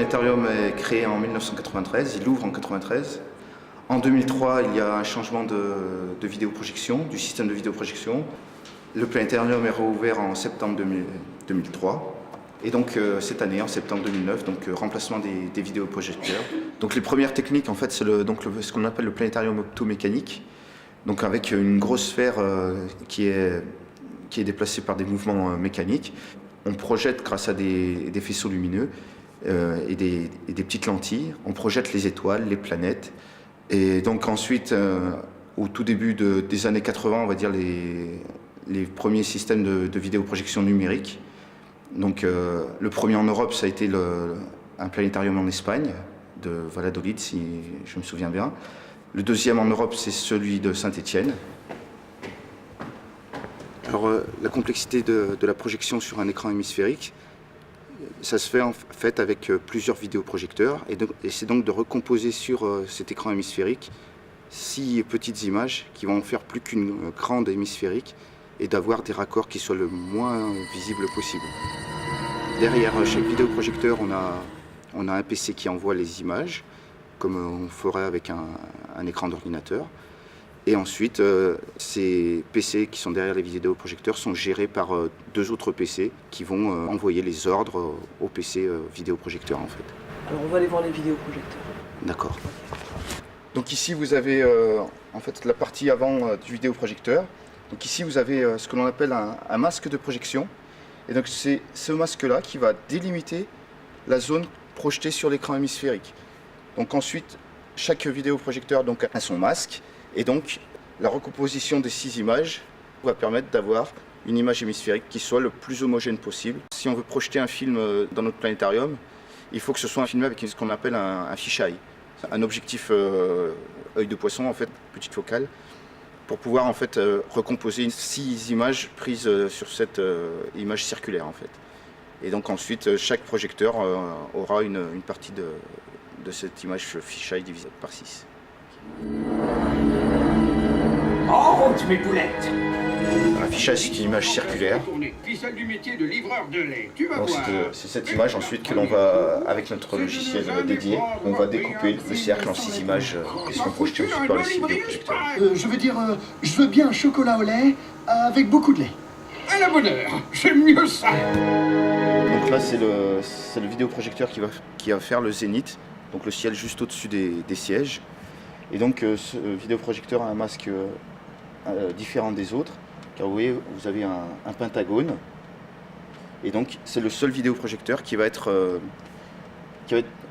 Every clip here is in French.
planétarium est créé en 1993, il ouvre en 1993. En 2003, il y a un changement de vidéoprojection, du système de vidéoprojection. Le planétarium est rouvert en septembre 2003. Et donc cette année, en septembre 2009, donc remplacement des vidéoprojecteurs. Donc les premières techniques, en fait, c'est ce qu'on appelle le planétarium optomécanique. Donc avec une grosse sphère qui est déplacée par des mouvements mécaniques. On projette grâce à des faisceaux lumineux et des petites lentilles. On projette les étoiles, les planètes. Et donc ensuite, au tout début des années 80, on va dire les premiers systèmes de vidéoprojection numérique. Donc le premier en Europe, ça a été un planétarium en Espagne, de Valladolid, si je me souviens bien. Le deuxième en Europe, c'est celui de Saint-Étienne. Alors la complexité de la projection sur un écran hémisphérique, ça se fait en fait avec plusieurs vidéoprojecteurs et c'est donc de recomposer sur cet écran hémisphérique 6 petites images qui vont en faire plus qu'une grande hémisphérique et d'avoir des raccords qui soient le moins visibles possible. Derrière chaque vidéoprojecteur, on a un PC qui envoie les images, comme on ferait avec un écran d'ordinateur. Et ensuite, ces PC qui sont derrière les vidéoprojecteurs sont gérés par 2 autres PC qui vont envoyer les ordres au PC vidéoprojecteur en fait. Alors on va aller voir les vidéoprojecteurs. D'accord. Donc ici vous avez en fait la partie avant du vidéoprojecteur. Donc ici vous avez ce que l'on appelle un masque de projection. Et donc c'est ce masque-là qui va délimiter la zone projetée sur l'écran hémisphérique. Donc ensuite, chaque vidéoprojecteur donc, a son masque. Et donc la recomposition des 6 images va permettre d'avoir une image hémisphérique qui soit le plus homogène possible. Si on veut projeter un film dans notre planétarium, il faut que ce soit un film avec ce qu'on appelle un fisheye. Un objectif œil de poisson, en fait, petite focale, pour pouvoir en fait recomposer 6 images prises sur cette image circulaire en fait. Et donc ensuite chaque projecteur aura une partie de cette image fisheye divisée par 6. En route mes poulettes! Un fisheye c'est une image circulaire. Ficelle du métier de livreur de lait. Tu vas Donc voir. c'est cette image ensuite que l'on va, avec notre logiciel dédié, on va découper le cercle en 6 images qui seront projetées ensuite par les 6 vidéoprojecteurs. Je veux dire, je veux bien un chocolat au lait avec beaucoup de lait. À la bonne heure, j'aime mieux ça. Donc là c'est le vidéoprojecteur qui va faire le zénith, donc le ciel juste au-dessus des sièges. Et donc ce vidéoprojecteur a un masque différent des autres, car vous voyez, vous avez un pentagone. Et donc c'est le seul vidéoprojecteur qui va être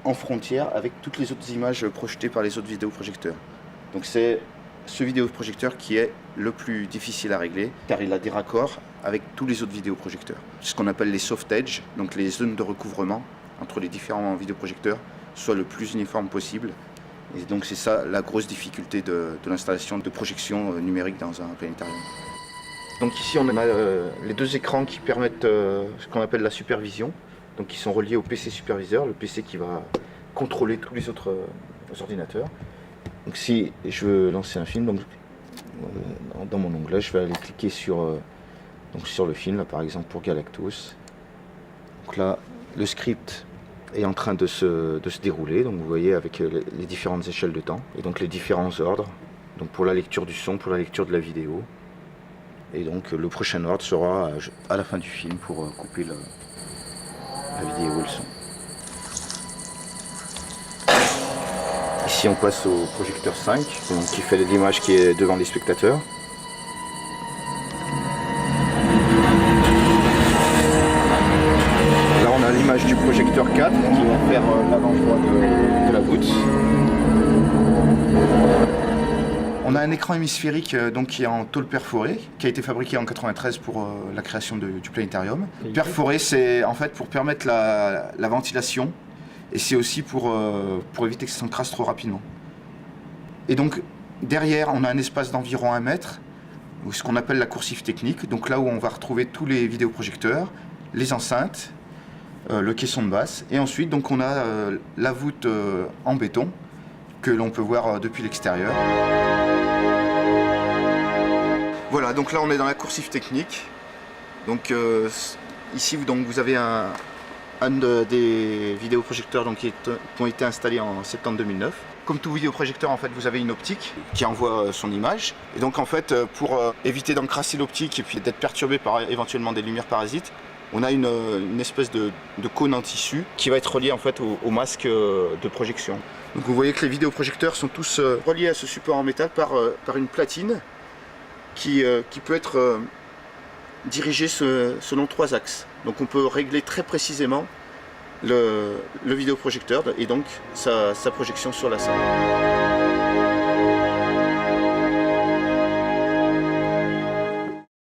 en frontière avec toutes les autres images projetées par les autres vidéoprojecteurs. Donc c'est ce vidéoprojecteur qui est le plus difficile à régler, car il a des raccords avec tous les autres vidéoprojecteurs. C'est ce qu'on appelle les soft edge, donc les zones de recouvrement entre les différents vidéoprojecteurs, soient le plus uniforme possible. Et donc c'est ça la grosse difficulté de l'installation de projection numérique dans un planétarium. Donc ici on a les 2 écrans qui permettent ce qu'on appelle la supervision, donc qui sont reliés au PC superviseur, le PC qui va contrôler tous les autres ordinateurs. Donc si je veux lancer un film, donc, dans mon onglet je vais aller cliquer sur le film, là, par exemple pour Galactus. Donc là le script est en train de se dérouler, donc vous voyez avec les différentes échelles de temps et donc les différents ordres, donc pour la lecture du son, pour la lecture de la vidéo. Et donc le prochain ordre sera à la fin du film pour couper la vidéo et le son. Ici on passe au projecteur 5, donc, qui fait l'image qui est devant les spectateurs. Là on a l'image du projecteur 4 qui va faire l'avant-droit de la voûte. On a un écran hémisphérique donc, qui est en tôle perforée, qui a été fabriqué en 1993 pour la création du planétarium. Perforé, c'est en fait pour permettre la ventilation et c'est aussi pour éviter que ça s'encrasse trop rapidement. Et donc derrière, on a un espace d'environ 1 mètre, ce qu'on appelle la coursive technique, donc là où on va retrouver tous les vidéoprojecteurs, les enceintes, le caisson de basse, et ensuite donc, on a la voûte en béton que l'on peut voir depuis l'extérieur. Voilà, donc là on est dans la coursive technique. Donc ici donc, vous avez un des vidéoprojecteurs donc, qui ont été installés en septembre 2009. Comme tout vidéoprojecteur, en fait, vous avez une optique qui envoie son image. Et donc, en fait, pour éviter d'encrasser l'optique et puis d'être perturbé par éventuellement des lumières parasites, on a une espèce de cône en tissu qui va être relié en fait au masque de projection. Donc vous voyez que les vidéoprojecteurs sont tous reliés à ce support en métal par une platine qui peut être dirigée selon 3 axes. Donc on peut régler très précisément le vidéoprojecteur et donc sa projection sur la salle.